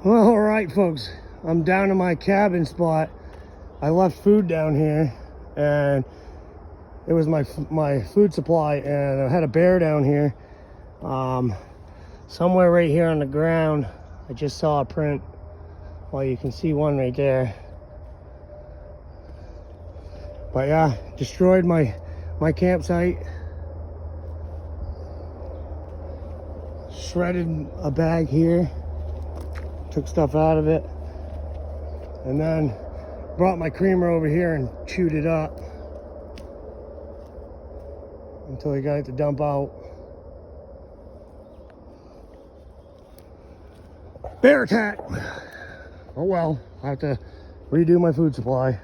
Well, all right, folks. I'm down in my cabin spot. I left food down here, and it was my food supply, and I had a bear down here. Somewhere right here on the ground, I just saw a print. Well, you can see one right there. But yeah, destroyed my campsite. Shredded a bag here. Took stuff out of it. And then brought my creamer over here and chewed it up until I got it to dump out. Bear attack. Oh well, I have to redo my food supply.